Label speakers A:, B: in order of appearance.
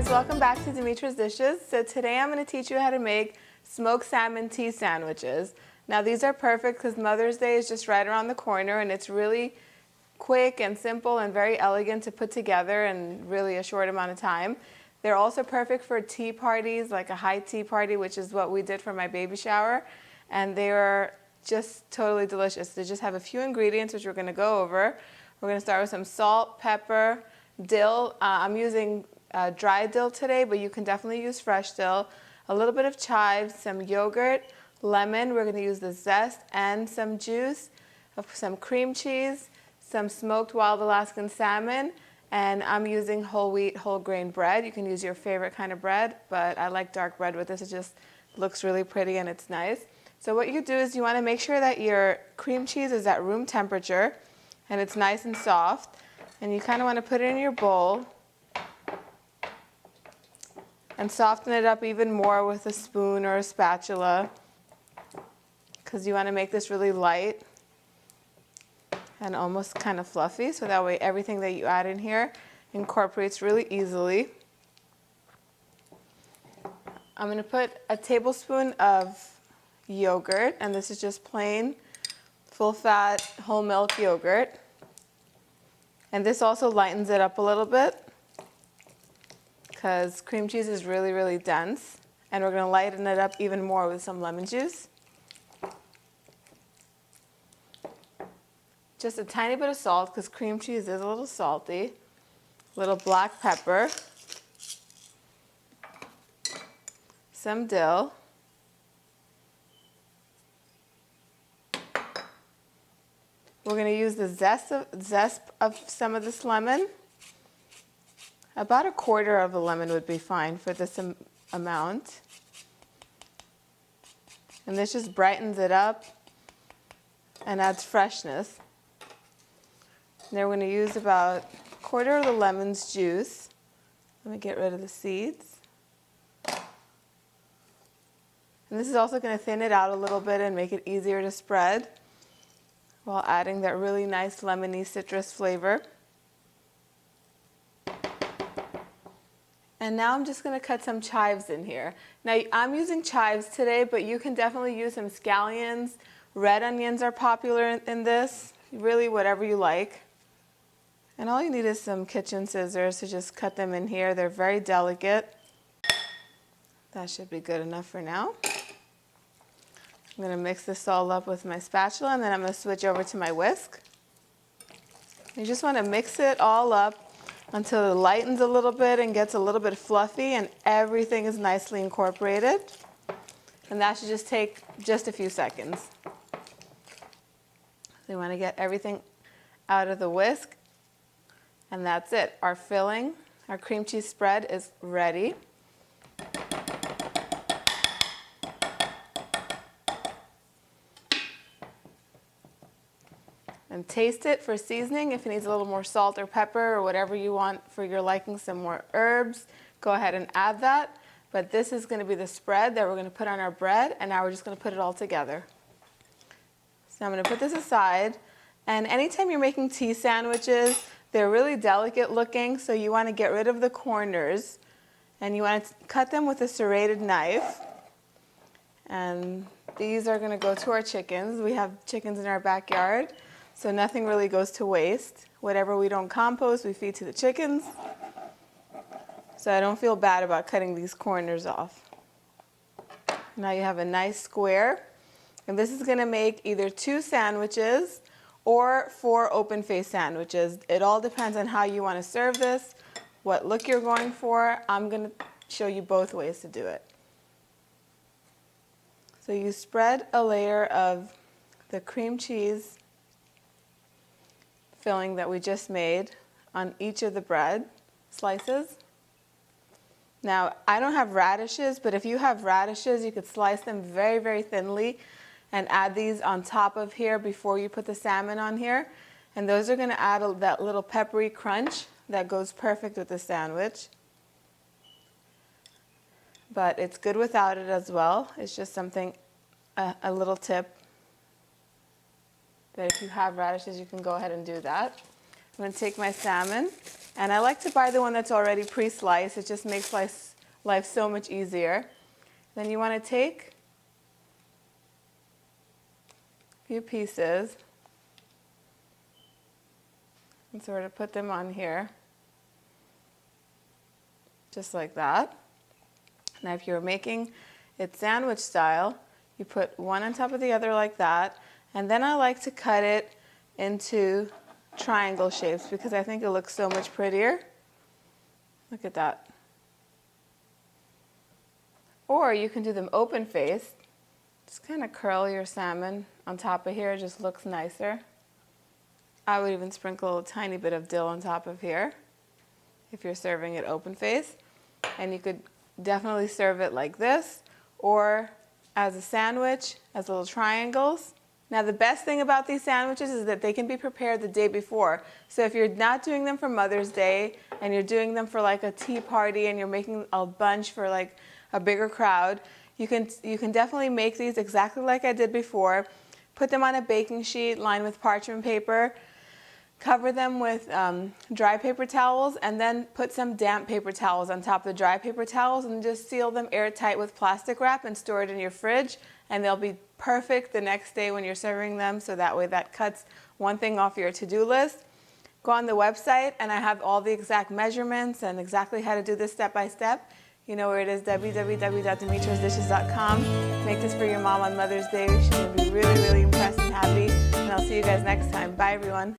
A: Welcome back to Dimitra's Dishes. So today I'm going to teach you how to make smoked salmon tea sandwiches. Now these are perfect because Mother's Day is just right around the corner, and it's really quick and simple and very elegant to put together in really a short amount of time. They're also perfect for tea parties, like a high tea party, which is what we did for my baby shower. And they are just totally delicious. They just have a few ingredients which we're going to go over. We're going to start with some salt, pepper, dill. I'm using dry dill today, but you can definitely use fresh dill. A little bit of chives, some yogurt, lemon. We're going to use the zest and some juice, some cream cheese, some smoked wild Alaskan salmon, and I'm using whole wheat, whole grain bread. You can use your favorite kind of bread, but I like dark bread with this. It just looks really pretty and it's nice. So what you do is you want to make sure that your cream cheese is at room temperature and it's nice and soft, and you kind of want to put it in your bowl and soften it up even more with a spoon or a spatula, because you want to make this really light and almost kind of fluffy, so that way everything that you add in here incorporates really easily. I'm going to put a tablespoon of yogurt, and this is just plain full-fat whole milk yogurt, and this also lightens it up a little bit, because cream cheese is really, really dense, and we're going to lighten it up even more with some lemon juice. Just a tiny bit of salt, because cream cheese is a little salty. A little black pepper. Some dill. We're going to use the zest of some of this lemon. About a quarter of a lemon would be fine for this amount. And this just brightens it up and adds freshness. And then we're going to use about a quarter of the lemon's juice. Let me get rid of the seeds. And this is also going to thin it out a little bit and make it easier to spread, while adding that really nice lemony citrus flavor. And now I'm just going to cut some chives in here. Now I'm using chives today, but you can definitely use some scallions. Red onions are popular in this, really whatever you like. And all you need is some kitchen scissors to just cut them in here. They're very delicate. That should be good enough for now. I'm going to mix this all up with my spatula, and then I'm going to switch over to my whisk. You just want to mix it all up until it lightens a little bit and gets a little bit fluffy and everything is nicely incorporated. And that should just take just a few seconds. So you want to get everything out of the whisk, and that's it. Our filling, our cream cheese spread is ready. And taste it for seasoning. If it needs a little more salt or pepper or whatever you want for your liking, some more herbs, go ahead and add that. But this is going to be the spread that we're going to put on our bread, and now we're just going to put it all together. So I'm going to put this aside. And anytime you're making tea sandwiches, they're really delicate looking, so you want to get rid of the corners, and you want to cut them with a serrated knife. And these are going to go to our chickens. We have chickens in our backyard, so nothing really goes to waste. Whatever we don't compost, we feed to the chickens. So I don't feel bad about cutting these corners off. Now you have a nice square. And this is going to make either 2 sandwiches or 4 open-faced sandwiches. It all depends on how you want to serve this, what look you're going for. I'm going to show you both ways to do it. So you spread a layer of the cream cheese filling that we just made on each of the bread slices. Now, I don't have radishes, but if you have radishes, you could slice them very, very thinly and add these on top of here before you put the salmon on here. And those are going to add that little peppery crunch that goes perfect with the sandwich. but it's good without it as well. It's just something, a little tip, that if you have radishes, you can go ahead and do that. I'm going to take my salmon, and I like to buy the one that's already pre-sliced. It just makes life so much easier. Then you want to take a few pieces and sort of put them on here, just like that. Now if you're making it sandwich style, you put one on top of the other like that, and then I like to cut it into triangle shapes because I think it looks so much prettier. Look at that. Or you can do them open faced. Just kind of curl your salmon on top of here, it just looks nicer. I would even sprinkle a tiny bit of dill on top of here if you're serving it open faced. And you could definitely serve it like this or as a sandwich, as little triangles. Now the best thing about these sandwiches is that they can be prepared the day before. So if you're not doing them for Mother's Day and you're doing them for like a tea party and you're making a bunch for like a bigger crowd, you can definitely make these exactly like I did before. Put them on a baking sheet lined with parchment paper. Cover them with dry paper towels, and then put some damp paper towels on top of the dry paper towels and just seal them airtight with plastic wrap and store it in your fridge, and they'll be perfect the next day when you're serving them, so that way that cuts one thing off your to-do list. Go on the website and I have all the exact measurements and exactly how to do this step by step. You know where it is, www.dimitrasdishes.com. Make this for your mom on Mother's Day. She's going to be really, really impressed and happy. And I'll see you guys next time. Bye, everyone.